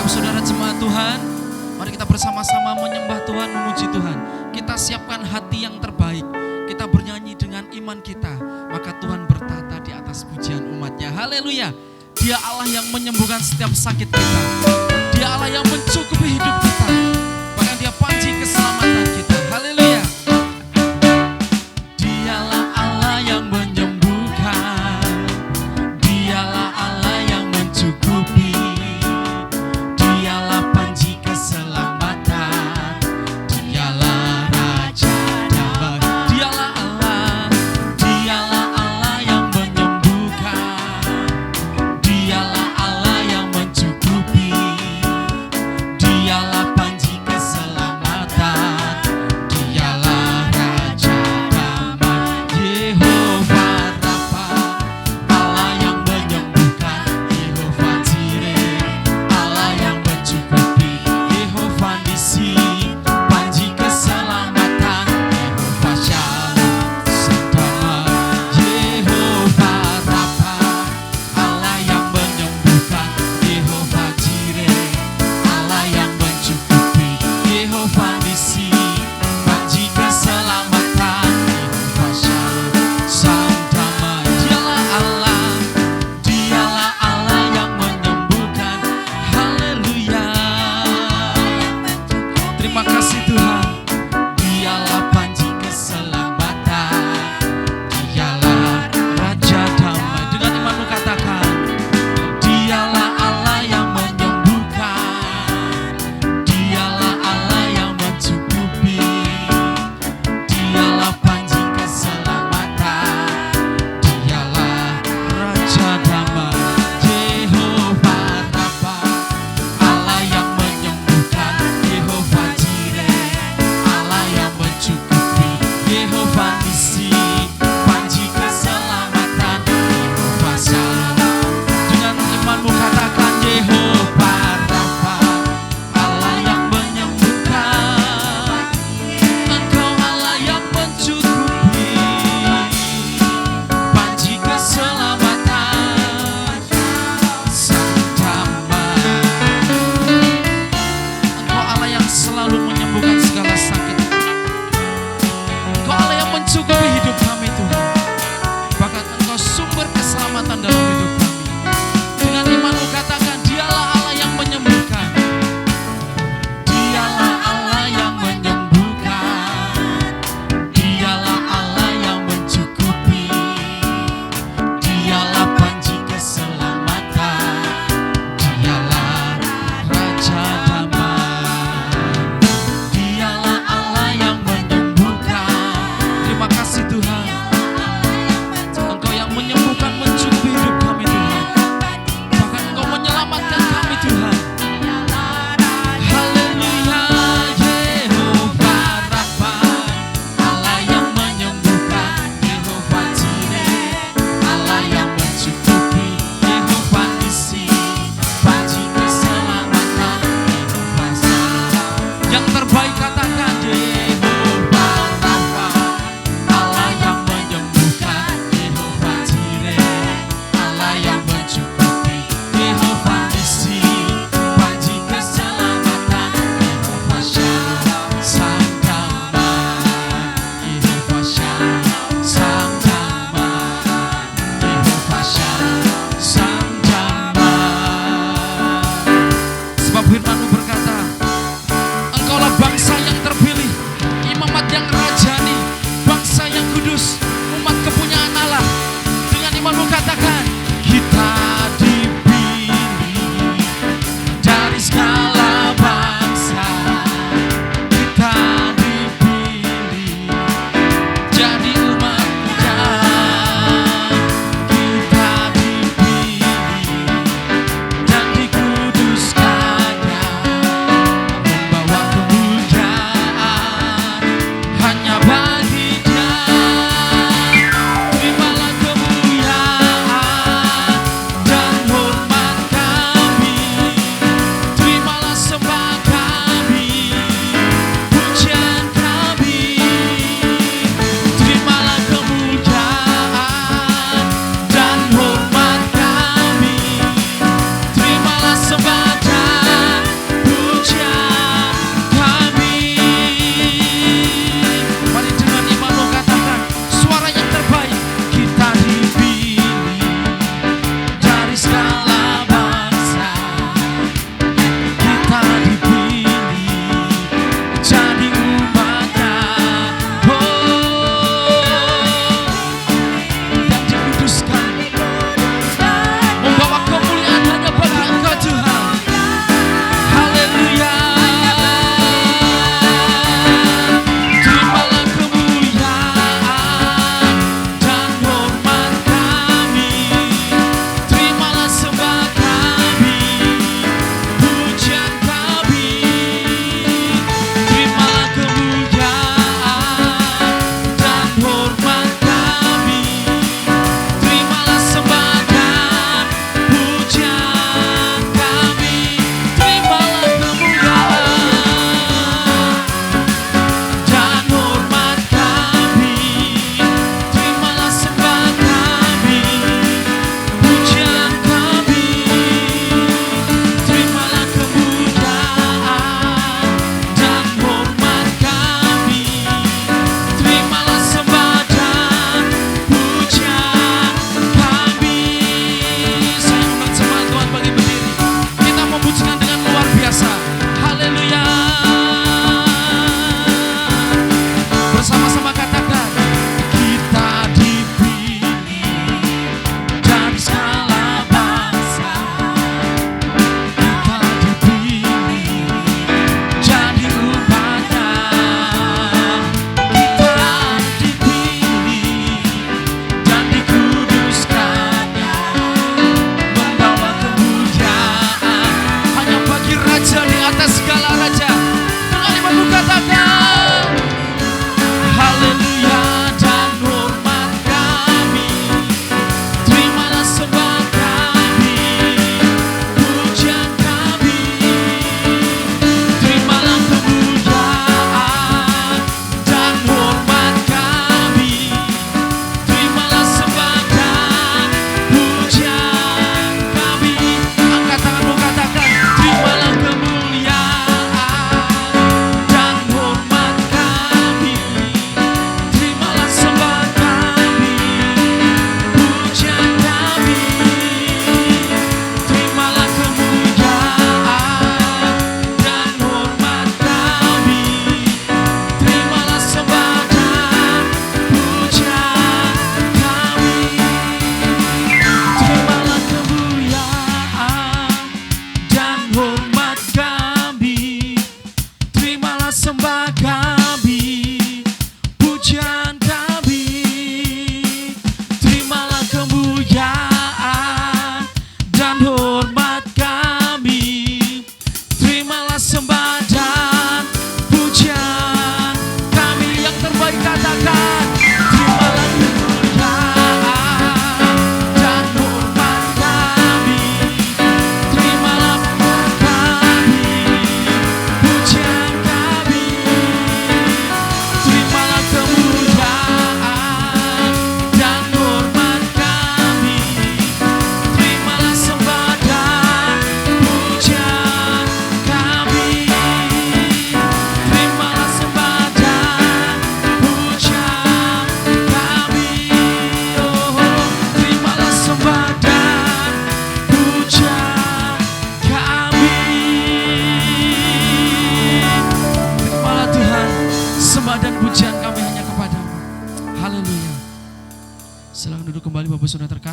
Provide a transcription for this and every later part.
Saudara jemaat Tuhan, mari kita bersama-sama menyembah Tuhan, memuji Tuhan. Kita siapkan hati yang terbaik, kita bernyanyi dengan iman kita, maka Tuhan bertata di atas pujian umatnya. Haleluya. Dia Allah yang menyembuhkan setiap sakit kita, Dia Allah yang mencukupi hidup kita, bahkan Dia panci keselamatan kita. Haleluya. Dialah Allah yang menyembuhkan, Dialah Allah yang mencukupi, Dialah panci keselamatan, Dialah Raja damai. Dialah Allah yang menyembuhkan, Dialah Allah yang mencukupi, Dialah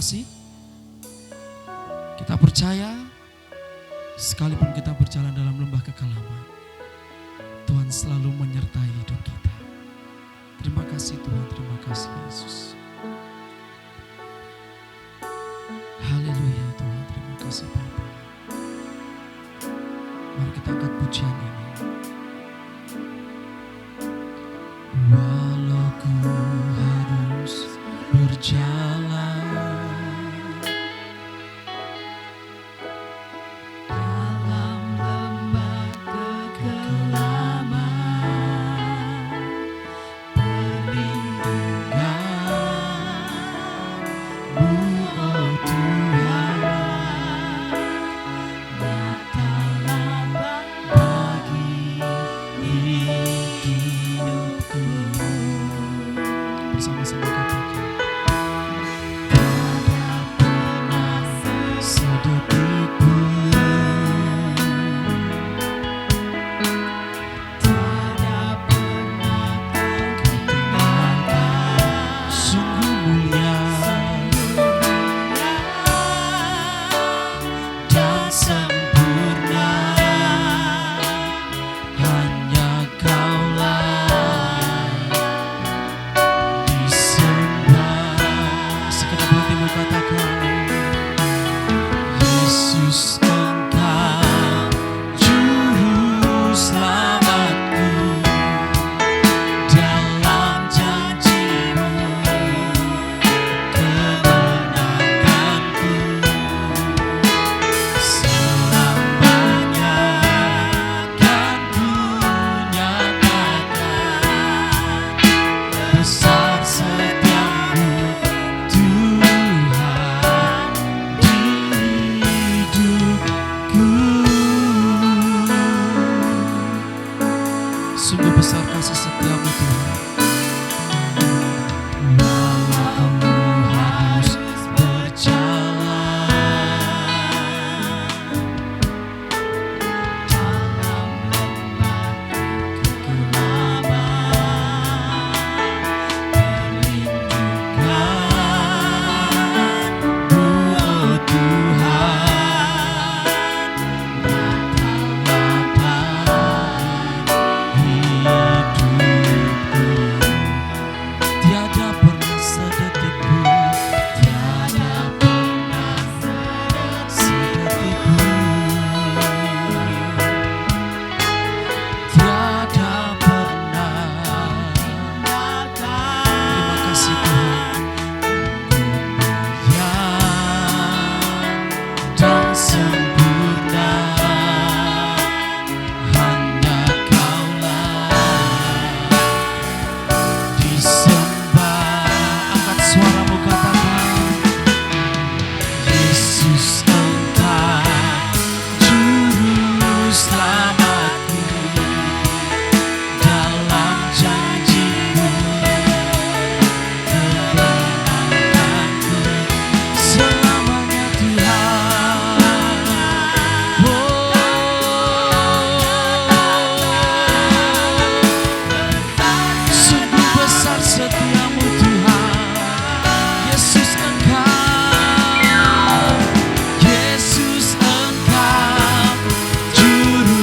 kasih. Kita percaya sekalipun kita berjalan dalam lembah kekelaman, Tuhan selalu menyertai hidup kita. Terima kasih Tuhan, terima kasih Yesus. Haleluya Tuhan, terima kasih Bapa. Mari kita angkat pujian ini. Walau ku harus berjalan dalam lembah kekelaman, perlindungan-Mu, oh Tuhan, nyatalah bagi hidupku. Bersama-sama katakan. Sungguh besar kasih setiamu Tuhan. Walau ku harus berjalan dalam lembah kekelaman, perlindungan-Mu, oh Tuhan, Juru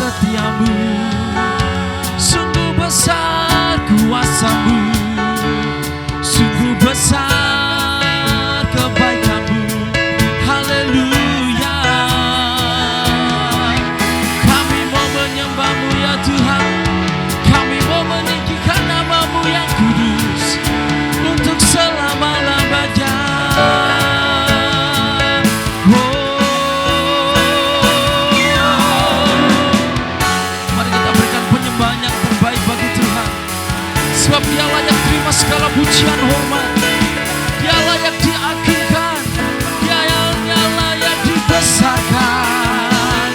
setiamu, sungguh besar kuasa-Mu, sungguh besar kebaikan-Mu. Haleluya. Kami mau menyembah-Mu ya Tuhan, kami mau meninggikan nama-Mu yang kudus untuk selama-lamanya. Sebab Dia layak terima segala pujian hormat, Dia layak diagungkan, Dia yang layak dibesarkan.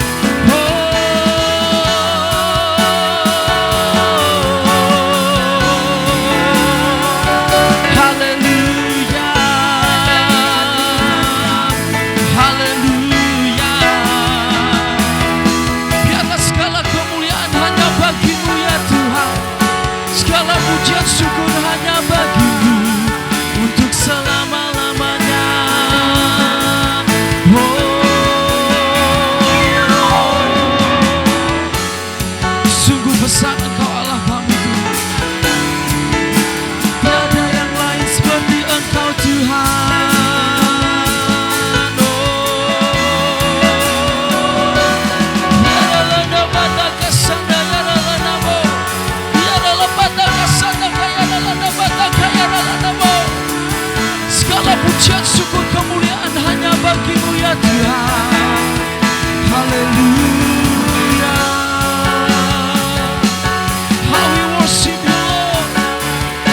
Haleluya, haleluya. Biarlah segala kemuliaan hanya bagi-Mu ya Tuhan, segala pujian syukur hanya bagi-Mu untuk selama-lamanya. Sungguh besar Engkau Allah kami Tuhan, tiada yang lain seperti Engkau Tuhan. Segala pujian syukur kemuliaan hanya bagi-Mu ya Tuhan. Haleluya. How we worship You Lord,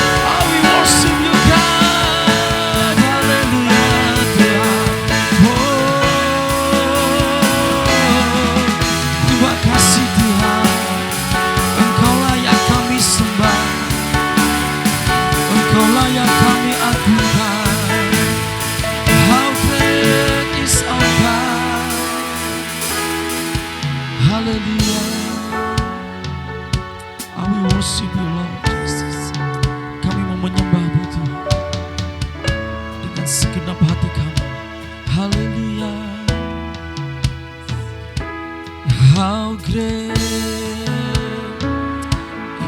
how we worship You God. Haleluya Tuhan. Terima kasih Tuhan, Engkau layak kami sembah, Engkau layak kami agungkan. Hallelujah. I will worship You Lord Jesus. Kami mau menyembah-Mu Tuhan dengan segenap hati kami. Hallelujah. How great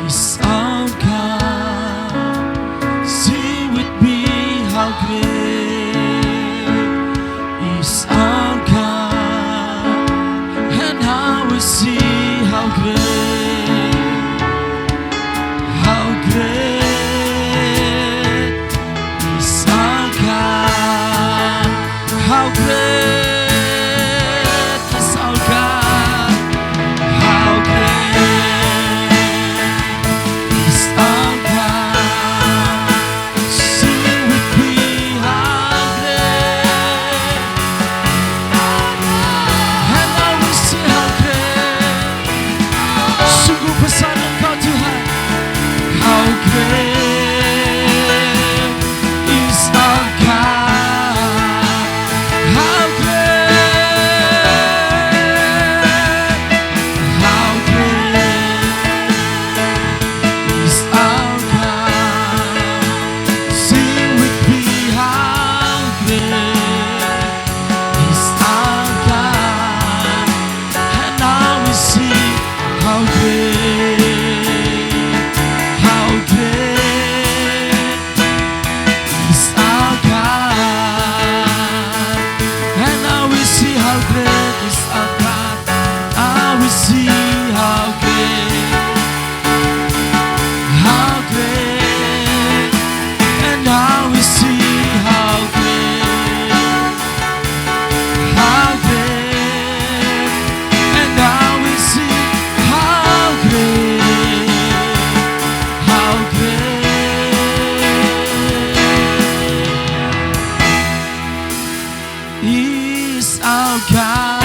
is our God. Sing with me, how great is our God. And how we see how great is our God. How great is our God. How great is our God. Sing with me, how great. And now we see how great. Sungguh besar Engkau Tuhan. How great is our God. How great is our God. Sing with me, how great is our God. And now we see how great, how great is our God. And now we see how great is our God. Now we see how great, how great. And now we see how great, how great. And now we see how great, how great is our God.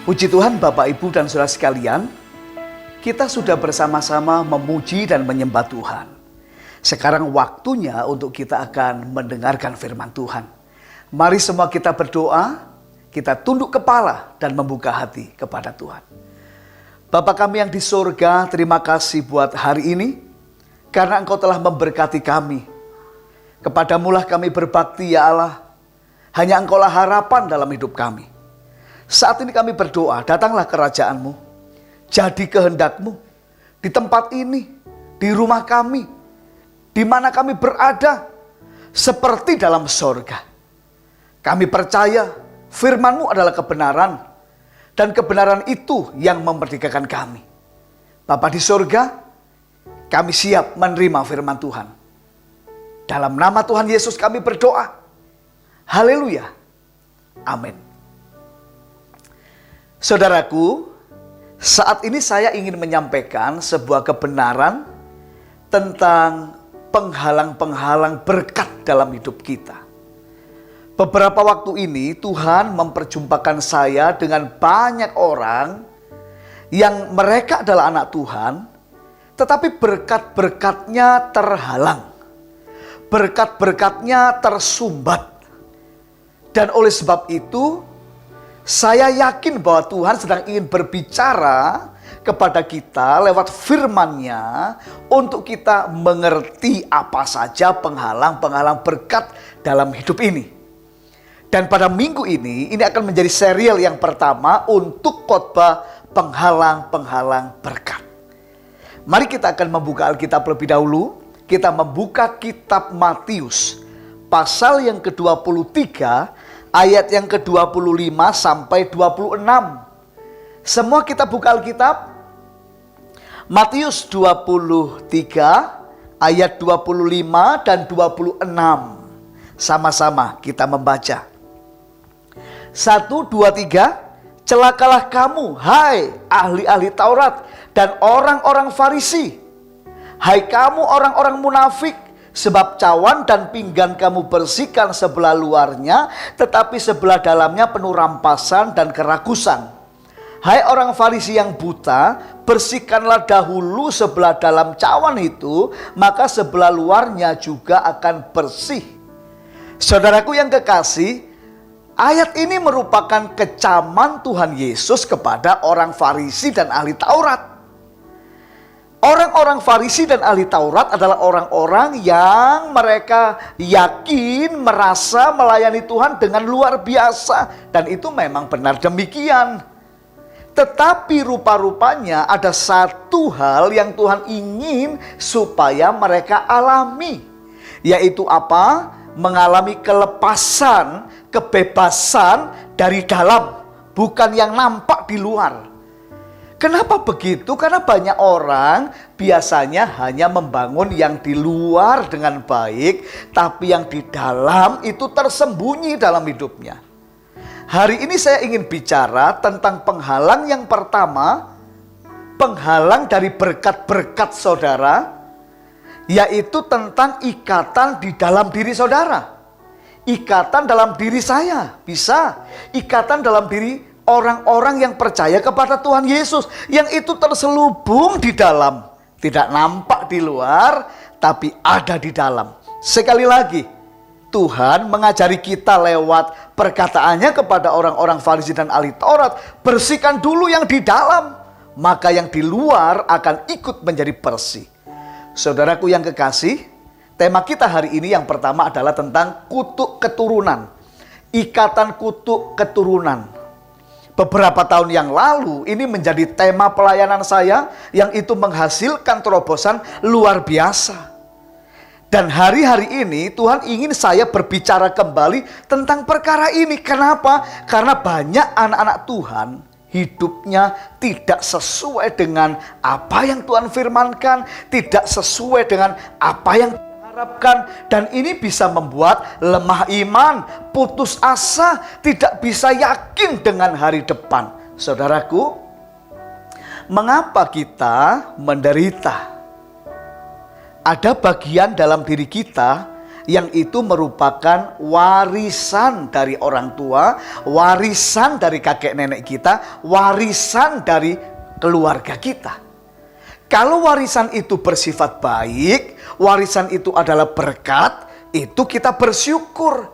Puji Tuhan Bapak Ibu dan Saudara sekalian, kita sudah bersama-sama memuji dan menyembah Tuhan. Sekarang waktunya untuk kita akan mendengarkan firman Tuhan. Mari semua kita berdoa, kita tunduk kepala dan membuka hati kepada Tuhan. Bapa kami yang di surga, terima kasih buat hari ini, karena Engkau telah memberkati kami. Kepadamulah kami berbakti ya Allah. Hanya Engkau lah harapan dalam hidup kami. Saat ini kami berdoa, datanglah kerajaan-Mu. Jadi kehendak-Mu di tempat ini, di rumah kami, di mana kami berada, seperti dalam sorga. Kami percaya firman-Mu adalah kebenaran, dan kebenaran itu yang memerdekakan kami. Bapa di sorga, kami siap menerima firman Tuhan. Dalam nama Tuhan Yesus kami berdoa. Haleluya. Amin. Saudaraku, saat ini saya ingin menyampaikan sebuah kebenaran tentang penghalang-penghalang berkat dalam hidup kita. Beberapa waktu ini Tuhan memperjumpakan saya dengan banyak orang yang mereka adalah anak Tuhan, tetapi berkat-berkatnya terhalang. Berkat-berkatnya tersumbat. Dan oleh sebab itu, saya yakin bahwa Tuhan sedang ingin berbicara kepada kita lewat firman-Nya untuk kita mengerti apa saja penghalang-penghalang berkat dalam hidup ini. Dan pada minggu ini akan menjadi serial yang pertama untuk khotbah penghalang-penghalang berkat. Mari kita akan membuka Alkitab lebih dahulu. Kita membuka kitab Matius, pasal yang ke-23, ayat yang ke-25 sampai 26. Semua kita buka Alkitab. Matius 23, ayat 25 dan 26. Sama-sama kita membaca. 1, 2, 3. Celakalah kamu, hai ahli-ahli Taurat dan orang-orang Farisi. Hai kamu orang-orang munafik, sebab cawan dan pinggan kamu bersihkan sebelah luarnya, tetapi sebelah dalamnya penuh rampasan dan kerakusan. Hai orang Farisi yang buta, bersihkanlah dahulu sebelah dalam cawan itu, maka sebelah luarnya juga akan bersih. Saudaraku yang kekasih, ayat ini merupakan kecaman Tuhan Yesus kepada orang Farisi dan ahli Taurat. Orang-orang Farisi dan ahli Taurat adalah orang-orang yang mereka yakin, merasa melayani Tuhan dengan luar biasa. Dan itu memang benar demikian. Tetapi rupa-rupanya ada satu hal yang Tuhan ingin supaya mereka alami. Yaitu apa? Mengalami kelepasan, kebebasan dari dalam. Bukan yang nampak di luar. Kenapa begitu? Karena banyak orang biasanya hanya membangun yang di luar dengan baik, tapi yang di dalam itu tersembunyi dalam hidupnya. Hari ini saya ingin bicara tentang penghalang yang pertama, penghalang dari berkat-berkat saudara, yaitu tentang ikatan di dalam diri saudara. Ikatan dalam diri saya, bisa. Ikatan dalam diri orang-orang yang percaya kepada Tuhan Yesus, yang itu terselubung di dalam, tidak nampak di luar, tapi ada di dalam. Sekali lagi, Tuhan mengajari kita lewat perkataannya kepada orang-orang Farisi dan ahli Taurat, bersihkan dulu yang di dalam, maka yang di luar akan ikut menjadi bersih. Saudaraku yang kekasih, tema kita hari ini yang pertama adalah tentang kutuk keturunan. Ikatan kutuk keturunan. Beberapa tahun yang lalu ini menjadi tema pelayanan saya yang itu menghasilkan terobosan luar biasa. Dan hari-hari ini Tuhan ingin saya berbicara kembali tentang perkara ini. Kenapa? Karena banyak anak-anak Tuhan hidupnya tidak sesuai dengan apa yang Tuhan firmankan, tidak sesuai dengan apa yang harapkan, dan ini bisa membuat lemah iman, putus asa, tidak bisa yakin dengan hari depan. Saudaraku, mengapa kita menderita? Ada bagian dalam diri kita yang itu merupakan warisan dari orang tua, warisan dari kakek nenek kita, warisan dari keluarga kita. Kalau warisan itu bersifat baik, warisan itu adalah berkat, itu kita bersyukur.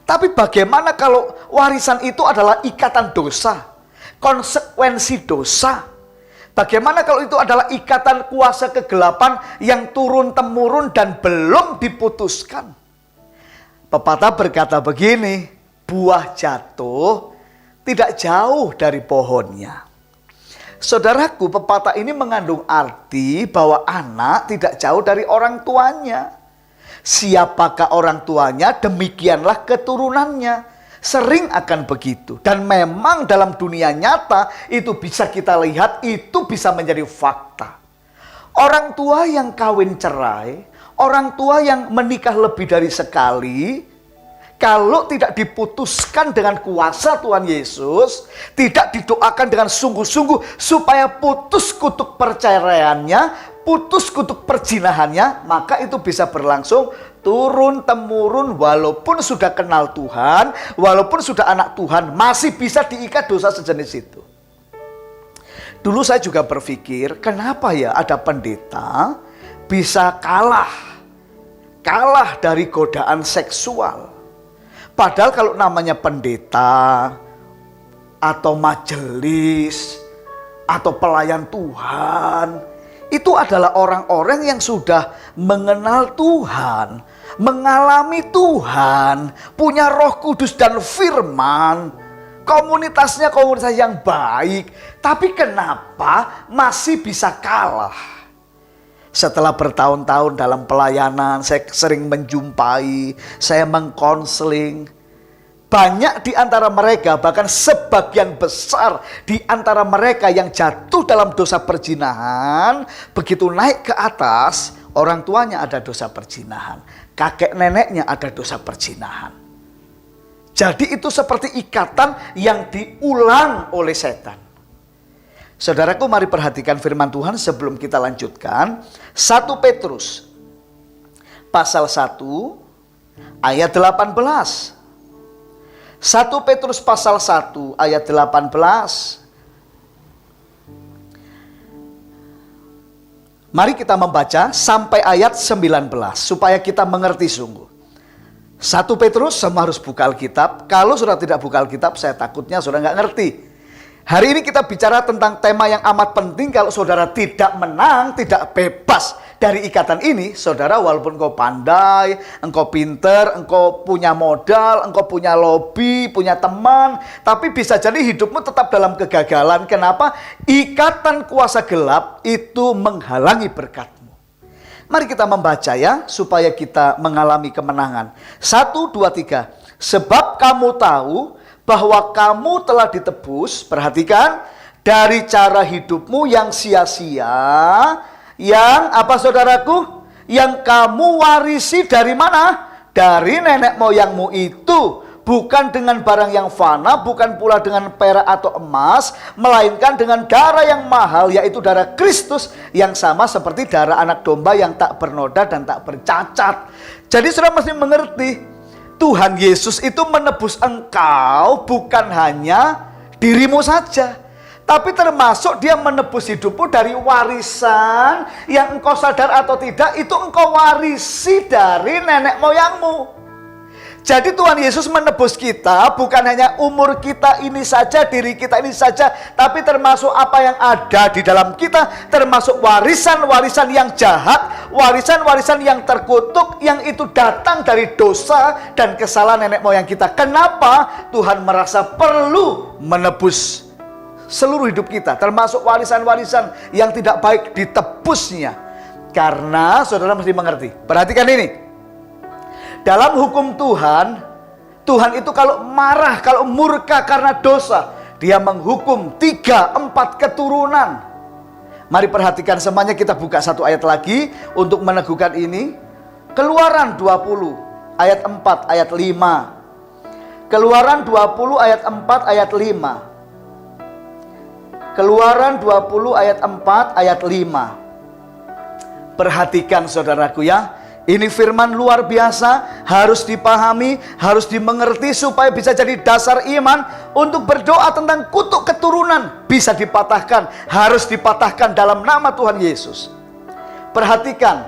Tapi bagaimana kalau warisan itu adalah ikatan dosa, konsekuensi dosa? Bagaimana kalau itu adalah ikatan kuasa kegelapan yang turun-temurun dan belum diputuskan? Pepatah berkata begini, buah jatuh tidak jauh dari pohonnya. Saudaraku, pepatah ini mengandung arti bahwa anak tidak jauh dari orang tuanya. Siapakah orang tuanya, demikianlah keturunannya. Sering akan begitu. Dan memang dalam dunia nyata itu bisa kita lihat, itu bisa menjadi fakta. Orang tua yang kawin cerai, orang tua yang menikah lebih dari sekali, kalau tidak diputuskan dengan kuasa Tuhan Yesus, tidak didoakan dengan sungguh-sungguh supaya putus kutuk perceraiannya, putus kutuk perzinahannya, maka itu bisa berlangsung turun-temurun. Walaupun sudah kenal Tuhan, walaupun sudah anak Tuhan, masih bisa diikat dosa sejenis itu. Dulu saya juga berpikir, kenapa ya ada pendeta bisa kalah dari godaan seksual. Padahal kalau namanya pendeta atau majelis atau pelayan Tuhan, itu adalah orang-orang yang sudah mengenal Tuhan, mengalami Tuhan, punya Roh Kudus dan firman. Komunitasnya komunitas yang baik, tapi kenapa masih bisa kalah? Setelah bertahun-tahun dalam pelayanan, saya sering menjumpai, saya mengkonseling. Banyak di antara mereka, bahkan sebagian besar di antara mereka yang jatuh dalam dosa perzinahan, begitu naik ke atas, orang tuanya ada dosa perzinahan, kakek neneknya ada dosa perzinahan. Jadi itu seperti ikatan yang diulang oleh setan. Saudaraku, mari perhatikan firman Tuhan sebelum kita lanjutkan. 1 Petrus pasal 1 ayat 18. 1 Petrus pasal 1 ayat 18. Mari kita membaca sampai ayat 19 supaya kita mengerti sungguh. 1 Petrus, semua harus buka Alkitab. Kalau sudah tidak buka Alkitab, saya takutnya sudah nggak ngerti. Hari ini kita bicara tentang tema yang amat penting. Kalau saudara tidak menang, tidak bebas dari ikatan ini, saudara walaupun engkau pandai, engkau pinter, engkau punya modal, engkau punya lobby, punya teman, tapi bisa jadi hidupmu tetap dalam kegagalan. Kenapa? Ikatan kuasa gelap itu menghalangi berkatmu. Mari kita membaca ya, supaya kita mengalami kemenangan. 1, 2, 3. Sebab kamu tahu bahwa kamu telah ditebus, perhatikan, dari cara hidupmu yang sia-sia, yang apa saudaraku? Yang kamu warisi dari mana? Dari nenek moyangmu itu. Bukan dengan barang yang fana, bukan pula dengan perak atau emas, melainkan dengan darah yang mahal, yaitu darah Kristus, yang sama seperti darah anak domba yang tak bernoda dan tak bercacat. Jadi saudara mesti mengerti, Tuhan Yesus itu menebus engkau bukan hanya dirimu saja, tapi termasuk dia menebus hidupmu dari warisan yang engkau sadar atau tidak, itu engkau warisi dari nenek moyangmu. Jadi Tuhan Yesus menebus kita bukan hanya umur kita ini saja, diri kita ini saja, tapi termasuk apa yang ada di dalam kita, termasuk warisan-warisan yang jahat, warisan-warisan yang terkutuk, yang itu datang dari dosa dan kesalahan nenek moyang kita. Kenapa Tuhan merasa perlu menebus seluruh hidup kita, termasuk warisan-warisan yang tidak baik, ditebusnya? Karena saudara mesti mengerti, perhatikan ini. Dalam hukum Tuhan, Tuhan itu kalau marah, kalau murka karena dosa, dia menghukum 3-4 keturunan. Mari perhatikan semuanya, kita buka satu ayat lagi untuk meneguhkan ini. Keluaran 20 ayat 4 ayat 5. Keluaran 20 ayat 4 ayat 5. Keluaran 20 ayat 4 ayat 5. Perhatikan saudaraku ya. Ini firman luar biasa, harus dipahami, harus dimengerti supaya bisa jadi dasar iman untuk berdoa tentang kutuk keturunan. Bisa dipatahkan, harus dipatahkan dalam nama Tuhan Yesus. Perhatikan,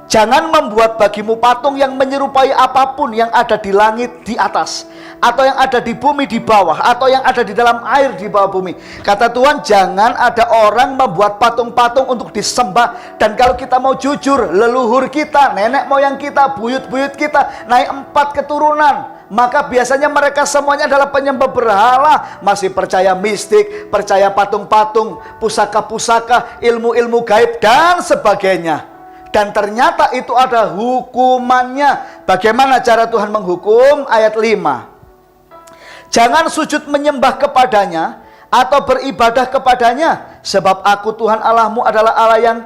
Jangan membuat bagimu patung yang menyerupai apapun yang ada di langit di atas, atau yang ada di bumi di bawah, atau yang ada di dalam air di bawah bumi. Kata Tuhan, jangan ada orang membuat patung-patung untuk disembah. Dan kalau kita mau jujur, leluhur kita, nenek moyang kita, buyut-buyut kita naik 4 keturunan, maka biasanya mereka semuanya adalah penyembah berhala, masih percaya mistik, percaya patung-patung, pusaka-pusaka, ilmu-ilmu gaib dan sebagainya. Dan ternyata itu ada hukumannya. Bagaimana cara Tuhan menghukum? Ayat 5. Jangan sujud menyembah kepadanya atau beribadah kepadanya, sebab aku Tuhan Allahmu adalah Allah yang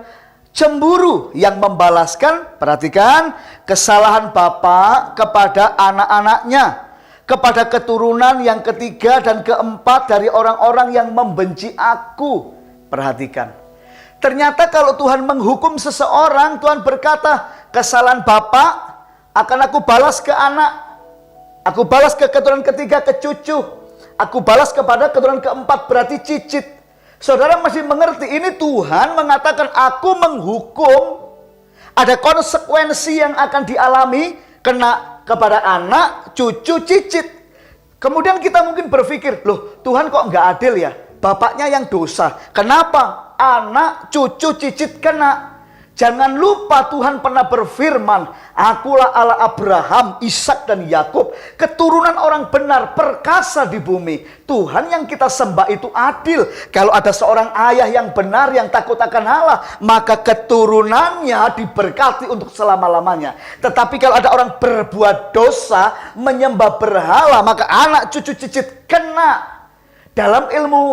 cemburu, yang membalaskan, perhatikan, kesalahan bapa kepada anak-anaknya, kepada keturunan yang ketiga dan keempat dari orang-orang yang membenci aku. Perhatikan. Ternyata kalau Tuhan menghukum seseorang, Tuhan berkata, kesalahan bapak akan aku balas ke anak, aku balas ke keturunan ketiga, ke cucu, aku balas kepada keturunan keempat, berarti cicit. Saudara masih mengerti, ini Tuhan mengatakan aku menghukum, ada konsekuensi yang akan dialami, kena kepada anak, cucu, cicit. Kemudian kita mungkin berpikir, loh Tuhan kok nggak adil ya? Bapaknya yang dosa, kenapa anak, cucu, cicit kena? Jangan lupa Tuhan pernah berfirman, akulah Allah Abraham, Ishak dan Yakub, keturunan orang benar, perkasa di bumi. Tuhan yang kita sembah itu adil. Kalau ada seorang ayah yang benar, yang takut akan Allah, maka keturunannya diberkati untuk selama-lamanya. Tetapi kalau ada orang berbuat dosa, menyembah berhala, maka anak, cucu, cicit kena. Dalam ilmu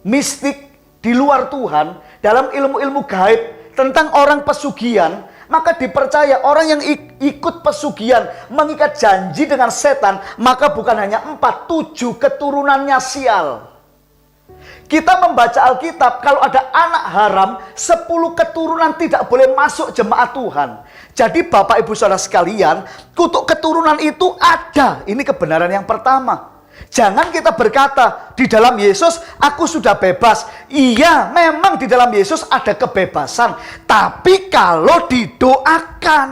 mistik di luar Tuhan, dalam ilmu-ilmu gaib tentang orang pesugihan, maka dipercaya orang yang ikut pesugihan mengikat janji dengan setan, maka bukan hanya 4, 7 keturunannya sial. Kita membaca Alkitab, kalau ada anak haram, 10 keturunan tidak boleh masuk jemaat Tuhan. Jadi Bapak Ibu Saudara sekalian, kutuk keturunan itu ada. Ini kebenaran yang pertama. Jangan kita berkata, di dalam Yesus aku sudah bebas. Iya, memang di dalam Yesus ada kebebasan. Tapi kalau didoakan,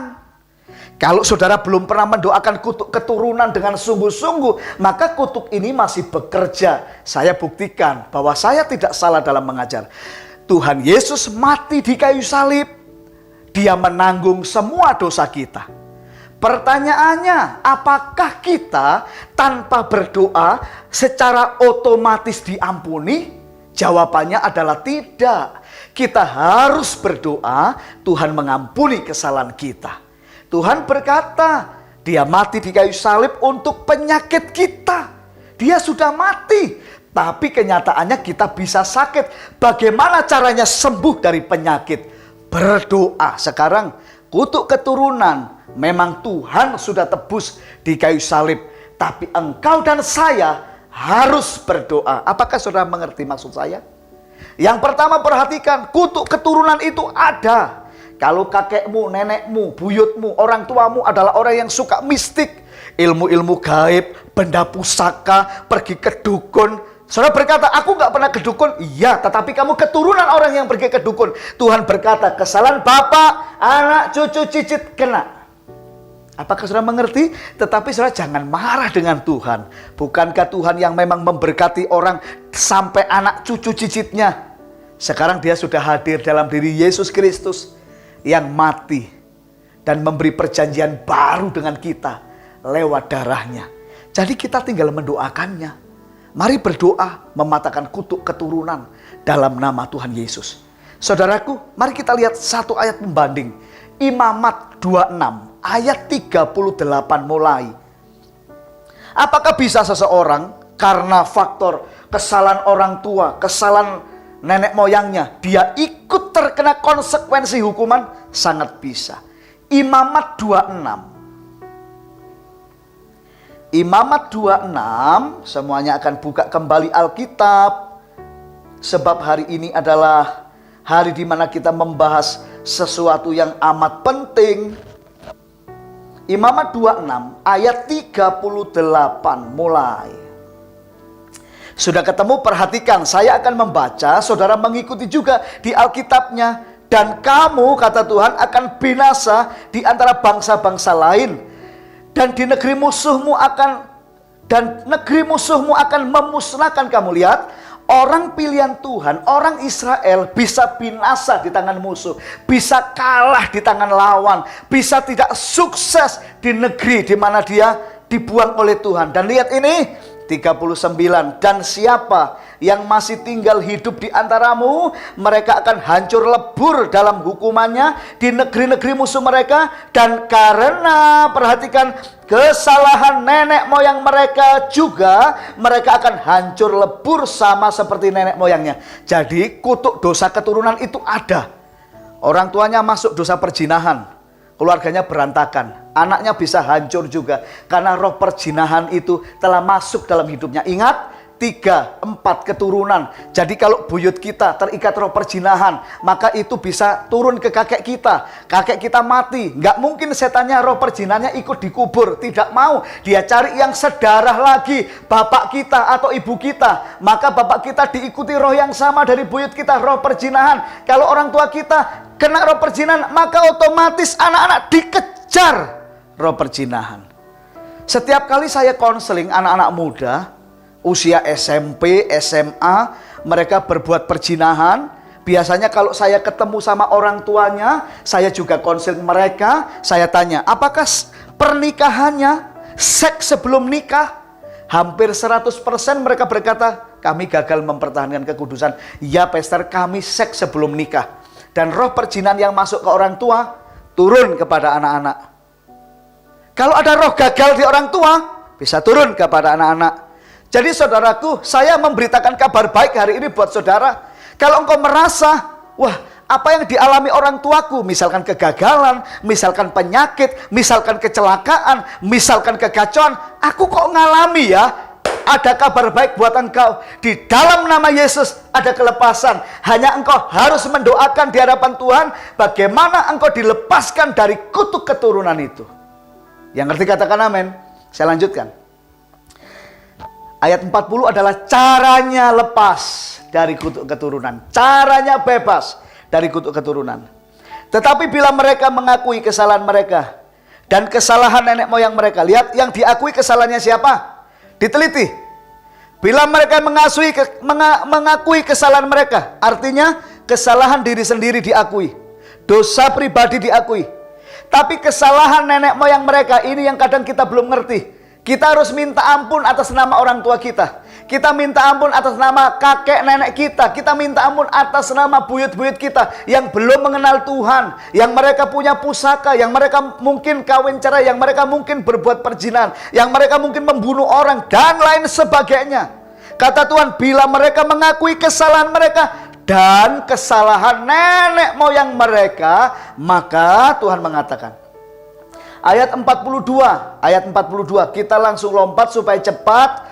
kalau saudara belum pernah mendoakan kutuk keturunan dengan sungguh-sungguh, maka kutuk ini masih bekerja. Saya buktikan bahwa saya tidak salah dalam mengajar. Tuhan Yesus mati di kayu salib. Dia menanggung semua dosa kita. Pertanyaannya, apakah kita tanpa berdoa secara otomatis diampuni? Jawabannya adalah tidak. Kita harus berdoa, Tuhan mengampuni kesalahan kita. Tuhan berkata, dia mati di kayu salib untuk penyakit kita. Dia sudah mati, tapi kenyataannya kita bisa sakit. Bagaimana caranya sembuh dari penyakit? Berdoa. Sekarang kutuk keturunan, memang Tuhan sudah tebus di kayu salib, tapi engkau dan saya harus berdoa. Apakah saudara mengerti maksud saya? Yang pertama, perhatikan, kutuk keturunan itu ada. Kalau kakekmu, nenekmu, buyutmu, orang tuamu adalah orang yang suka mistik, ilmu-ilmu gaib, benda pusaka, pergi ke dukun. Saudara berkata, aku gak pernah ke dukun. Iya, tetapi kamu keturunan orang yang pergi ke dukun. Tuhan berkata, kesalahan bapak, anak, cucu, cicit kena. Apakah saudara mengerti? Tetapi saudara jangan marah dengan Tuhan. Bukankah Tuhan yang memang memberkati orang sampai anak cucu cicitnya? Sekarang dia sudah hadir dalam diri Yesus Kristus yang mati dan memberi perjanjian baru dengan kita lewat darahnya. Jadi kita tinggal mendoakannya. Mari berdoa mematahkan kutuk keturunan dalam nama Tuhan Yesus. Saudaraku, mari kita lihat satu ayat pembanding. Imamat 26 ayat 38 mulai. Apakah bisa seseorang karena faktor kesalahan orang tua, kesalahan nenek moyangnya, dia ikut terkena konsekuensi hukuman? Sangat bisa. Imamat 26. Imamat 26, semuanya akan buka kembali Alkitab. Sebab hari ini adalah hari di mana kita membahas sesuatu yang amat penting. Imamat 26 ayat 38 mulai. Sudah ketemu? Perhatikan, saya akan membaca, saudara mengikuti juga di Alkitabnya. Dan kamu, kata Tuhan, akan binasa di antara bangsa-bangsa lain. Dan di negeri musuhmu akan memusnahkan kamu. Lihat, orang pilihan Tuhan, orang Israel bisa binasa di tangan musuh, bisa kalah di tangan lawan, bisa tidak sukses di negeri di mana dia dibuang oleh Tuhan. Dan lihat ini 39, dan siapa yang masih tinggal hidup di antaramu, mereka akan hancur lebur dalam hukumannya di negeri-negeri musuh mereka. Dan karena, perhatikan, kesalahan nenek moyang mereka juga, mereka akan hancur lebur sama seperti nenek moyangnya. Jadi kutuk dosa keturunan itu ada. Orang tuanya masuk dosa perzinahan, keluarganya berantakan, anaknya bisa hancur juga karena roh perzinahan itu telah masuk dalam hidupnya. Ingat, 3-4 keturunan. Jadi kalau buyut kita terikat roh perzinahan, maka itu bisa turun ke kakek kita. Kakek kita mati, nggak mungkin setannya, roh perzinahannya ikut dikubur. Tidak mau, dia cari yang sedarah lagi, bapak kita atau ibu kita. Maka bapak kita diikuti roh yang sama dari buyut kita, roh perzinahan. Kalau orang tua kita kena roh perzinahan, maka otomatis anak-anak dikejar roh perzinahan. Setiap kali saya konseling anak-anak muda usia SMP, SMA, mereka berbuat perzinahan. Biasanya kalau saya ketemu sama orang tuanya, saya juga konseling mereka. Saya tanya, apakah pernikahannya seks sebelum nikah? Hampir 100% mereka berkata, kami gagal mempertahankan kekudusan. Ya pastor, kami seks sebelum nikah. Dan roh perzinahan yang masuk ke orang tua turun kepada anak-anak. Kalau ada roh gagal di orang tua, bisa turun kepada anak-anak. Jadi saudaraku, saya memberitakan kabar baik hari ini buat saudara. Kalau engkau merasa, wah, apa yang dialami orang tuaku, misalkan kegagalan, misalkan penyakit, misalkan kecelakaan, misalkan kekacauan, aku kok ngalami ya? Ada kabar baik buat engkau. Di dalam nama Yesus ada kelepasan. Hanya engkau harus mendoakan di hadapan Tuhan, bagaimana engkau dilepaskan dari kutuk keturunan itu. Yang ngerti katakan amin. Saya lanjutkan. Ayat 40 adalah caranya lepas dari kutuk keturunan. Caranya bebas dari kutuk keturunan. Tetapi bila mereka mengakui kesalahan mereka dan kesalahan nenek moyang mereka. Lihat, yang diakui kesalahannya siapa? Diteliti. Bila mereka mengakui kesalahan mereka, artinya kesalahan diri sendiri diakui. Dosa pribadi diakui. Tapi kesalahan nenek moyang mereka ini yang kadang kita belum ngerti. Kita harus minta ampun atas nama orang tua kita. Kita minta ampun atas nama kakek nenek kita. Kita minta ampun atas nama buyut-buyut kita yang belum mengenal Tuhan. Yang mereka punya pusaka, yang mereka mungkin kawin cerai, yang mereka mungkin berbuat perzinahan, yang mereka mungkin membunuh orang, dan lain sebagainya. Kata Tuhan, bila mereka mengakui kesalahan mereka dan kesalahan nenek moyang mereka, maka Tuhan mengatakan, ayat 42, kita langsung lompat supaya cepat.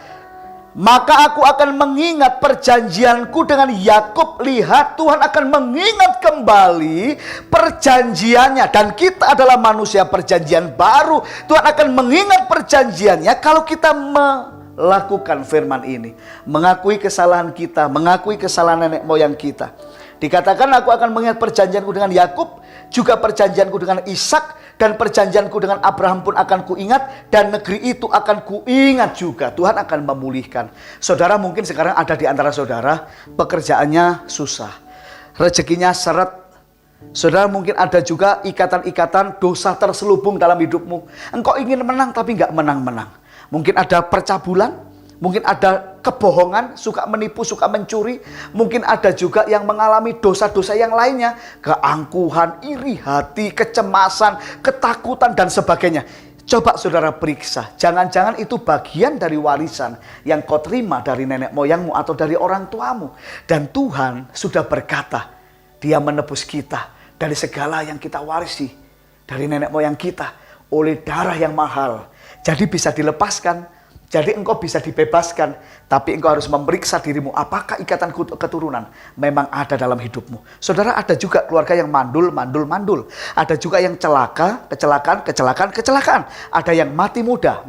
Maka aku akan mengingat perjanjianku dengan Yakub. Lihat, Tuhan akan mengingat kembali perjanjiannya. Dan kita adalah manusia perjanjian baru. Tuhan akan mengingat perjanjiannya kalau kita melakukan firman ini. Mengakui kesalahan kita, mengakui kesalahan nenek moyang kita. Dikatakan aku akan mengingat perjanjianku dengan Yakub, juga perjanjianku dengan Ishak, dan perjanjianku dengan Abraham pun akan kuingat, dan negeri itu akan kuingat juga. Tuhan akan memulihkan. Saudara mungkin sekarang ada di antara saudara, pekerjaannya susah, rezekinya seret. Saudara mungkin ada juga ikatan-ikatan dosa terselubung dalam hidupmu. Engkau ingin menang tapi nggak menang-menang. Mungkin ada percabulan, mungkin ada kebohongan, suka menipu, suka mencuri. Mungkin ada juga yang mengalami dosa-dosa yang lainnya. Keangkuhan, iri hati, kecemasan, ketakutan, dan sebagainya. Coba saudara periksa. Jangan-jangan itu bagian dari warisan yang kau terima dari nenek moyangmu atau dari orang tuamu. Dan Tuhan sudah berkata, Dia menebus kita dari segala yang kita warisi dari nenek moyang kita oleh darah yang mahal. Jadi bisa dilepaskan. Jadi engkau bisa dibebaskan, tapi engkau harus memeriksa dirimu, apakah ikatan keturunan memang ada dalam hidupmu. Saudara, ada juga keluarga yang mandul. Ada juga yang kecelakaan. Ada yang mati muda.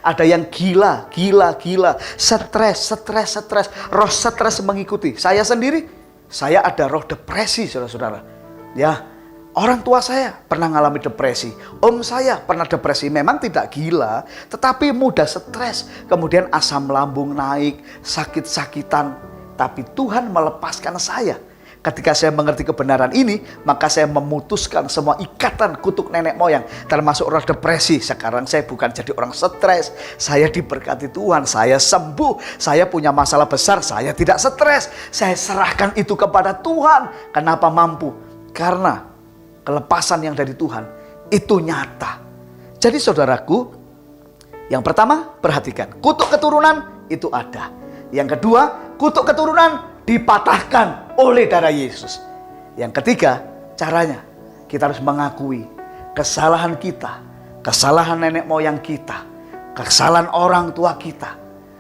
Ada yang gila. Stres. Roh stres mengikuti. Saya sendiri saya ada roh depresi, saudara-saudara. Ya, orang tua saya pernah mengalami depresi, om saya pernah depresi, memang tidak gila, tetapi mudah stres, kemudian asam lambung naik, sakit-sakitan. Tapi Tuhan melepaskan saya. Ketika saya mengerti kebenaran ini, maka saya memutuskan semua ikatan kutuk nenek moyang, termasuk roh depresi. Sekarang saya bukan jadi orang stres, saya diberkati Tuhan, saya sembuh, saya punya masalah besar, saya tidak stres. Saya serahkan itu kepada Tuhan. Kenapa mampu? Karena kelepasan yang dari Tuhan itu nyata. Jadi saudaraku, yang pertama perhatikan, kutuk keturunan itu ada. Yang kedua, kutuk keturunan dipatahkan oleh darah Yesus. Yang ketiga, caranya kita harus mengakui kesalahan kita, kesalahan nenek moyang kita, kesalahan orang tua kita.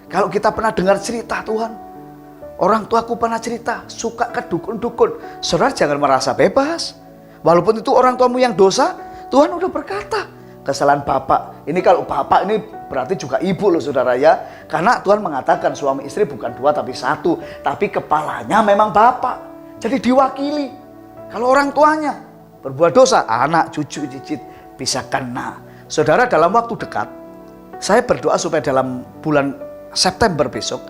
Kalau kita pernah dengar cerita, Tuhan, orang tuaku pernah cerita, suka ke dukun-dukun. Saudara jangan merasa bebas. Walaupun itu orang tuamu yang dosa, Tuhan udah berkata, kesalahan bapak. Ini kalau bapak ini berarti juga ibu loh saudara ya. Karena Tuhan mengatakan suami istri bukan dua tapi satu. Tapi kepalanya memang bapak. Jadi diwakili. Kalau orang tuanya berbuat dosa, anak, cucu, cicit bisa kena. Saudara, dalam waktu dekat, saya berdoa supaya dalam bulan September besok,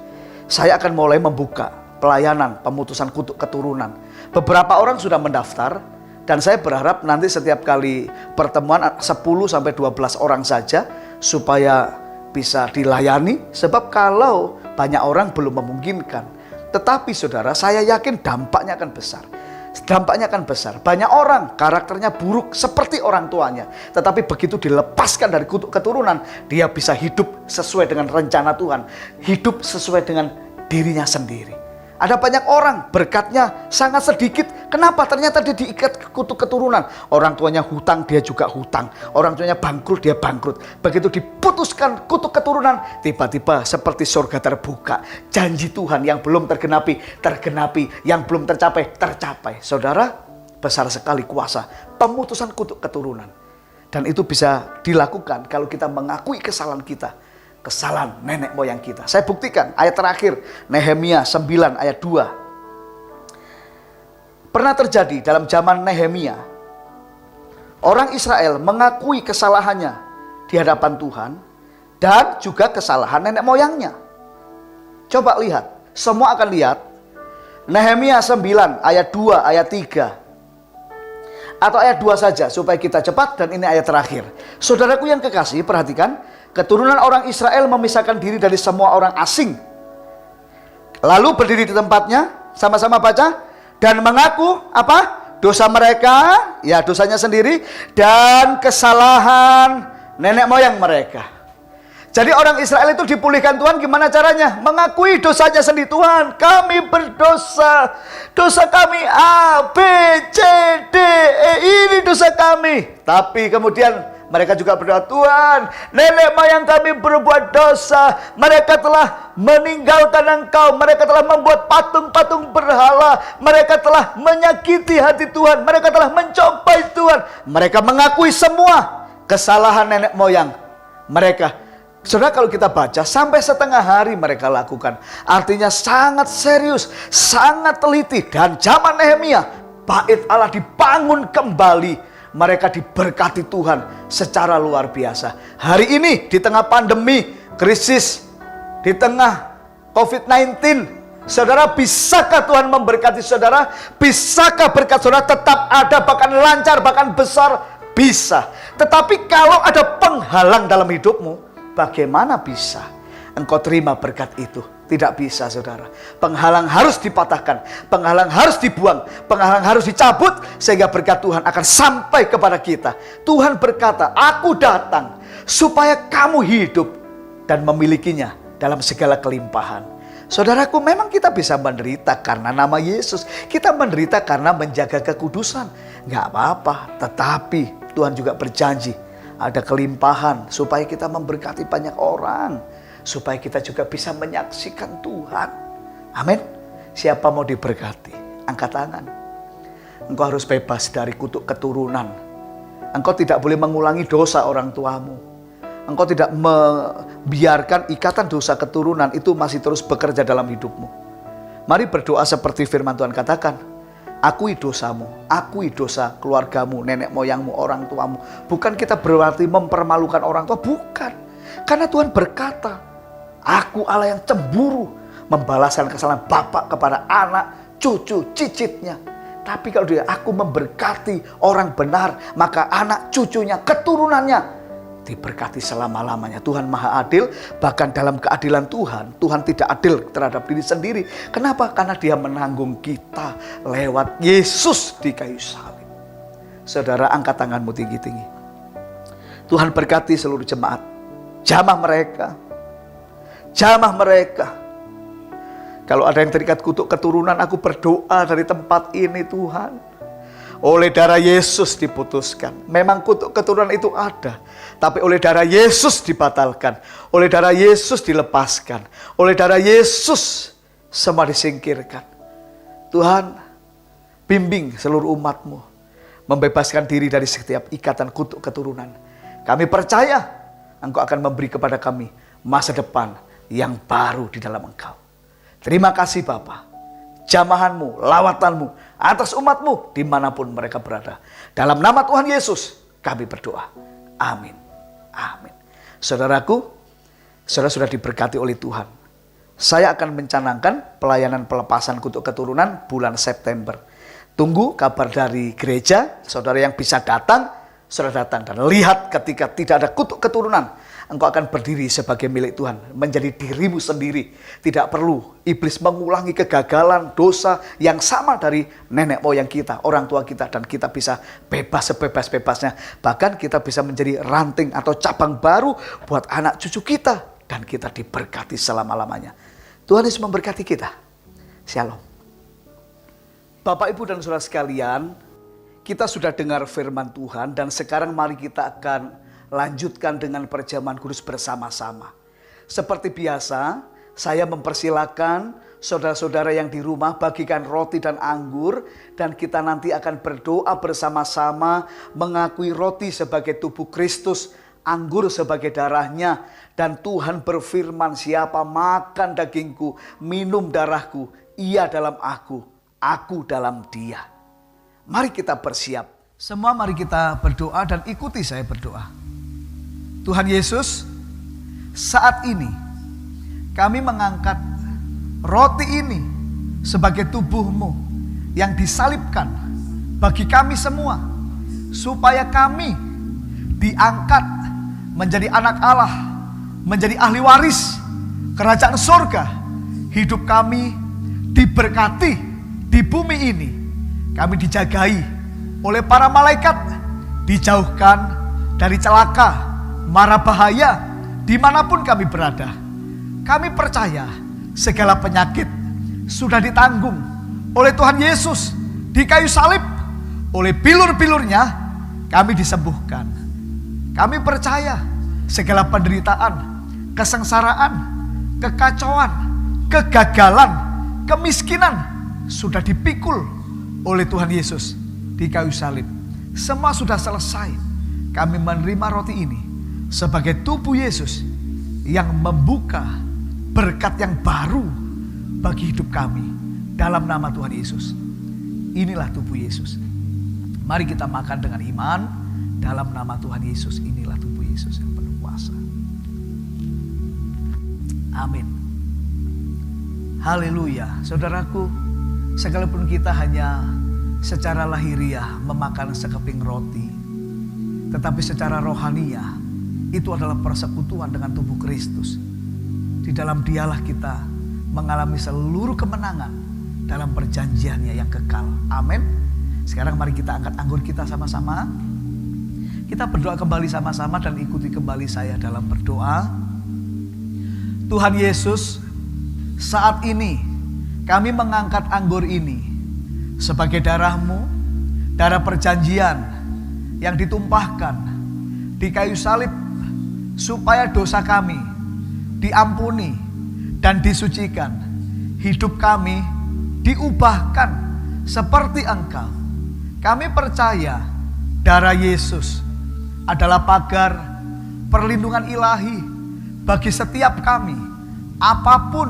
saya akan mulai membuka pelayanan pemutusan kutuk keturunan. Beberapa orang sudah mendaftar. Dan saya berharap nanti setiap kali pertemuan 10-12 orang saja supaya bisa dilayani. Sebab kalau banyak orang belum memungkinkan. Tetapi saudara, saya yakin dampaknya akan besar. Dampaknya akan besar. Banyak orang karakternya buruk seperti orang tuanya. Tetapi begitu dilepaskan dari kutuk keturunan, dia bisa hidup sesuai dengan rencana Tuhan. Hidup sesuai dengan dirinya sendiri. Ada banyak orang berkatnya sangat sedikit. Kenapa? Ternyata dia diikat ke kutuk keturunan. Orang tuanya hutang, dia juga hutang. Orang tuanya bangkrut, dia bangkrut. Begitu diputuskan kutuk keturunan, tiba-tiba seperti surga terbuka. Janji Tuhan yang belum tergenapi, tergenapi. Yang belum tercapai, tercapai. Saudara, besar sekali kuasa pemutusan kutuk keturunan. Dan itu bisa dilakukan kalau kita mengakui kesalahan kita. Kesalahan nenek moyang kita. Saya buktikan ayat terakhir Nehemia 9 ayat 2. Pernah terjadi dalam zaman Nehemia, orang Israel mengakui kesalahannya di hadapan Tuhan dan juga kesalahan nenek moyangnya. Coba lihat, semua akan lihat Nehemia 9 ayat 2 ayat 3. Atau ayat 2 saja supaya kita cepat, dan ini ayat terakhir. Saudaraku yang kekasih, perhatikan. Keturunan orang Israel memisahkan diri dari semua orang asing. Lalu berdiri di tempatnya, sama-sama baca. Dan mengaku apa? Dosa mereka, ya dosanya sendiri. Dan kesalahan nenek moyang mereka. Jadi orang Israel itu dipulihkan Tuhan gimana caranya? Mengakui dosanya sendiri. Tuhan, kami berdosa. Dosa kami A, B, C, D, E. Ini dosa kami. Tapi kemudian mereka juga berdoa, Tuhan, nenek moyang kami berbuat dosa. Mereka telah meninggalkan Engkau. Mereka telah membuat patung-patung berhala. Mereka telah menyakiti hati Tuhan. Mereka telah mencobai Tuhan. Mereka mengakui semua kesalahan nenek moyang mereka. Saudara, kalau kita baca, sampai setengah hari mereka lakukan. Artinya sangat serius, sangat teliti. Dan zaman Nehemia, bait Allah dibangun kembali. Mereka diberkati Tuhan secara luar biasa. Hari ini di tengah pandemi, krisis, di tengah COVID-19, saudara, bisakah Tuhan memberkati saudara? Bisakah berkat saudara tetap ada, bahkan lancar, bahkan besar? Bisa. Tetapi kalau ada penghalang dalam hidupmu, bagaimana bisa engkau terima berkat itu? Tidak bisa, saudara. Penghalang harus dipatahkan, penghalang harus dibuang, penghalang harus dicabut, sehingga berkat Tuhan akan sampai kepada kita. Tuhan berkata, aku datang supaya kamu hidup dan memilikinya dalam segala kelimpahan. Saudaraku, memang kita bisa menderita karena nama Yesus. Kita menderita karena menjaga kekudusan. Nggak apa-apa, tetapi Tuhan juga berjanji ada kelimpahan supaya kita memberkati banyak orang. Supaya kita juga bisa menyaksikan Tuhan. Amin. Siapa mau diberkati? Angkat tangan. Engkau harus bebas dari kutuk keturunan. Engkau tidak boleh mengulangi dosa orang tuamu. Engkau tidak membiarkan ikatan dosa keturunan itu masih terus bekerja dalam hidupmu. Mari berdoa seperti firman Tuhan katakan. Akui dosamu, akui dosa keluargamu, nenek moyangmu, orang tuamu. Bukan kita berarti mempermalukan orang tua, bukan. Karena Tuhan berkata, aku Allah yang cemburu, membalaskan kesalahan bapak kepada anak, cucu, cicitnya. Tapi kalau dia, aku memberkati orang benar, maka anak cucunya, keturunannya diberkati selama-lamanya. Tuhan maha adil, bahkan dalam keadilan Tuhan, Tuhan tidak adil terhadap diri sendiri. Kenapa? Karena dia menanggung kita lewat Yesus di kayu salib. Saudara, angkat tanganmu tinggi-tinggi. Tuhan berkati seluruh jemaat, jamah mereka. Kalau ada yang terikat kutuk keturunan, aku berdoa dari tempat ini Tuhan. Oleh darah Yesus diputuskan. Memang kutuk keturunan itu ada, tapi oleh darah Yesus dibatalkan. Oleh darah Yesus dilepaskan. Oleh darah Yesus semua disingkirkan. Tuhan, bimbing seluruh umat-Mu membebaskan diri dari setiap ikatan kutuk keturunan. Kami percaya Engkau akan memberi kepada kami masa depan yang baru di dalam Engkau. Terima kasih Bapa, jamahan-Mu, lawatanmu atas umat-Mu dimanapun mereka berada. Dalam nama Tuhan Yesus kami berdoa. Amin. Amin. Saudaraku, saudara sudah diberkati oleh Tuhan. Saya akan mencanangkan pelayanan pelepasan kutuk keturunan bulan September. Tunggu kabar dari gereja. Saudara yang bisa datang, saudara datang. Dan lihat ketika tidak ada kutuk keturunan, engkau akan berdiri sebagai milik Tuhan, menjadi dirimu sendiri. Tidak perlu iblis mengulangi kegagalan, dosa yang sama dari nenek moyang kita, orang tua kita. Dan kita bisa bebas sebebas-bebasnya. Bahkan kita bisa menjadi ranting atau cabang baru buat anak cucu kita. Dan kita diberkati selama-lamanya. Tuhan Yesus memberkati kita. Shalom. Bapak, Ibu, dan saudara sekalian, kita sudah dengar firman Tuhan. Dan sekarang mari kita akan lanjutkan dengan perjamuan kudus bersama-sama. Seperti biasa, saya mempersilakan saudara-saudara yang di rumah bagikan roti dan anggur. Dan kita nanti akan berdoa bersama-sama mengakui roti sebagai tubuh Kristus, anggur sebagai darahnya. Dan Tuhan berfirman, siapa makan dagingku, minum darahku, ia dalam aku dalam dia. Mari kita bersiap. Semua mari kita berdoa dan ikuti saya berdoa. Tuhan Yesus, saat ini kami mengangkat roti ini sebagai tubuh-Mu yang disalibkan bagi kami semua, supaya kami diangkat menjadi anak Allah, menjadi ahli waris kerajaan surga. Hidup kami diberkati di bumi ini. Kami dijagai oleh para malaikat, dijauhkan dari celaka, mara bahaya dimanapun kami berada. Kami percaya segala penyakit sudah ditanggung oleh Tuhan Yesus di kayu salib. Oleh bilur-bilurnya kami disembuhkan. Kami percaya segala penderitaan, kesengsaraan, kekacauan, kegagalan, kemiskinan sudah dipikul oleh Tuhan Yesus di kayu salib. Semua sudah selesai. Kami menerima roti ini sebagai tubuh Yesus yang membuka berkat yang baru bagi hidup kami dalam nama Tuhan Yesus. Inilah tubuh Yesus. Mari kita makan dengan iman dalam nama Tuhan Yesus. Inilah tubuh Yesus yang penuh kuasa. Amin. Haleluya. Saudaraku, sekalipun kita hanya secara lahiriah memakan sekeping roti, tetapi secara rohaniah itu adalah persekutuan dengan tubuh Kristus. Di dalam dialah kita mengalami seluruh kemenangan dalam perjanjiannya yang kekal. Amin. Sekarang mari kita angkat anggur kita sama-sama. Kita berdoa kembali sama-sama dan ikuti kembali saya dalam berdoa. Tuhan Yesus, saat ini kami mengangkat anggur ini sebagai darah-Mu, darah perjanjian yang ditumpahkan di kayu salib, supaya dosa kami diampuni dan disucikan. Hidup kami diubahkan seperti Engkau. Kami percaya darah Yesus adalah pagar perlindungan ilahi bagi setiap kami. Apapun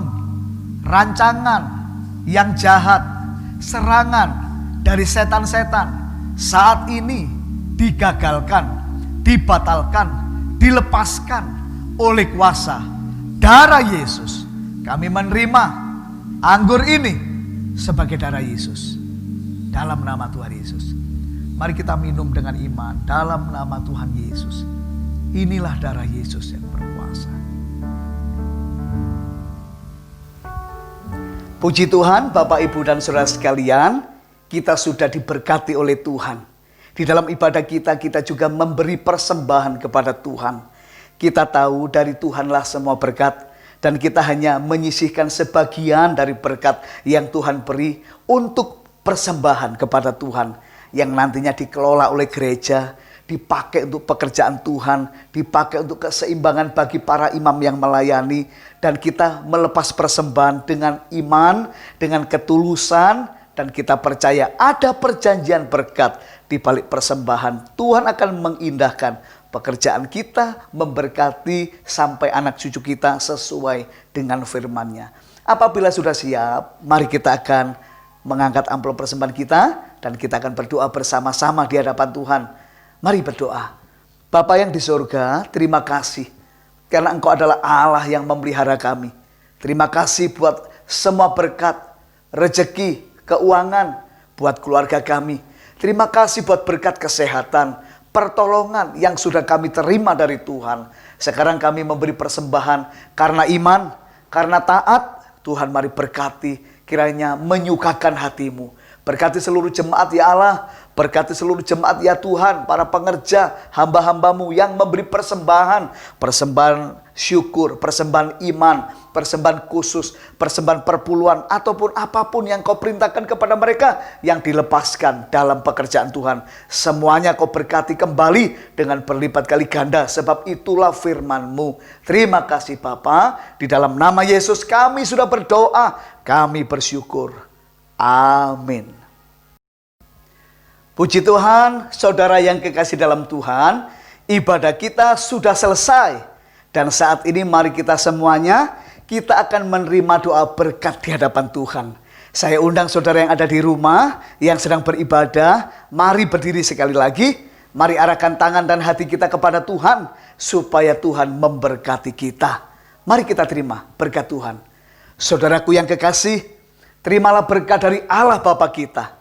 rancangan, yang jahat, serangan dari setan-setan saat ini digagalkan, dibatalkan, dilepaskan oleh kuasa darah Yesus. Kami menerima anggur ini sebagai darah Yesus. Dalam nama Tuhan Yesus. Mari kita minum dengan iman dalam nama Tuhan Yesus. Inilah darah Yesus yang berkuasa. Puji Tuhan, Bapak, Ibu, dan saudara sekalian, kita sudah diberkati oleh Tuhan. Di dalam ibadah kita juga memberi persembahan kepada Tuhan. Kita tahu dari Tuhanlah semua berkat, dan kita hanya menyisihkan sebagian dari berkat yang Tuhan beri untuk persembahan kepada Tuhan, yang nantinya dikelola oleh gereja, dipakai untuk pekerjaan Tuhan, dipakai untuk keseimbangan bagi para imam yang melayani. Dan kita melepas persembahan dengan iman, dengan ketulusan, dan kita percaya ada perjanjian berkat di balik persembahan. Tuhan akan mengindahkan pekerjaan kita, memberkati sampai anak cucu kita sesuai dengan firman-Nya. Apabila sudah siap, mari kita akan mengangkat amplop persembahan kita, dan kita akan berdoa bersama-sama di hadapan Tuhan. Mari berdoa. Bapa yang di surga, terima kasih karena Engkau adalah Allah yang memelihara kami. Terima kasih buat semua berkat, rezeki, keuangan buat keluarga kami. Terima kasih buat berkat kesehatan, pertolongan yang sudah kami terima dari Tuhan. Sekarang kami memberi persembahan karena iman, karena taat. Tuhan, mari berkati, kiranya menyukakan hati-Mu. Berkati seluruh jemaat ya Allah, berkati seluruh jemaat ya Tuhan, para pengerja, hamba-hamba-Mu yang memberi persembahan, persembahan syukur, persembahan iman, persembahan khusus, persembahan perpuluhan, ataupun apapun yang Kau perintahkan kepada mereka yang dilepaskan dalam pekerjaan Tuhan. Semuanya Kau berkati kembali dengan berlipat kali ganda, sebab itulah firman-Mu. Terima kasih Bapa, di dalam nama Yesus kami sudah berdoa, kami bersyukur. Amin. Puji Tuhan, saudara yang kekasih dalam Tuhan, ibadah kita sudah selesai. Dan saat ini mari kita semuanya, kita akan menerima doa berkat di hadapan Tuhan. Saya undang saudara yang ada di rumah, yang sedang beribadah, mari berdiri sekali lagi. Mari arahkan tangan dan hati kita kepada Tuhan, supaya Tuhan memberkati kita. Mari kita terima berkat Tuhan. Saudaraku yang kekasih, terimalah berkat dari Allah Bapa kita,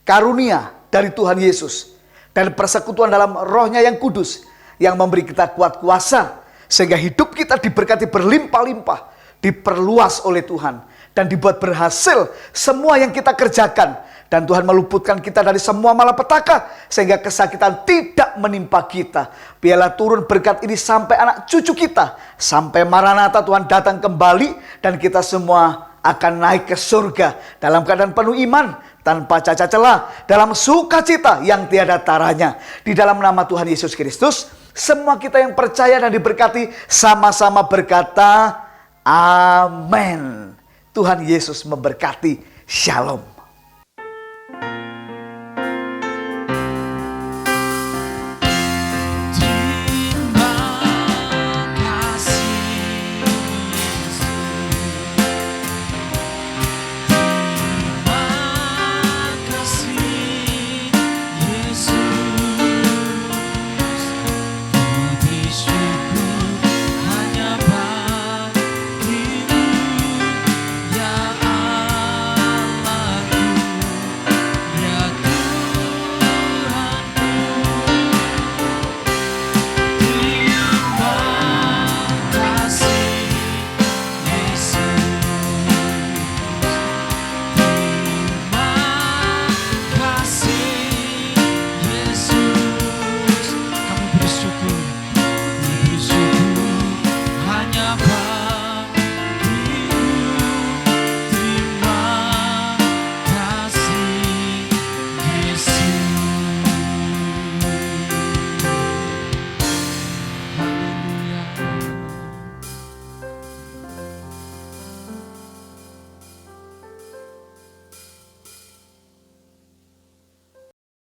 karunia dari Tuhan Yesus, dan persekutuan dalam Roh-Nya yang kudus, yang memberi kita kuat kuasa, sehingga hidup kita diberkati berlimpah-limpah, diperluas oleh Tuhan, dan dibuat berhasil semua yang kita kerjakan. Dan Tuhan meluputkan kita dari semua malapetaka, sehingga kesakitan tidak menimpa kita. Biarlah turun berkat ini sampai anak cucu kita, sampai Maranatha Tuhan datang kembali, dan kita semua akan naik ke surga dalam keadaan penuh iman, tanpa cacat celah, dalam sukacita yang tiada taranya. Di dalam nama Tuhan Yesus Kristus, semua kita yang percaya dan diberkati sama-sama berkata, amin. Tuhan Yesus memberkati. Shalom.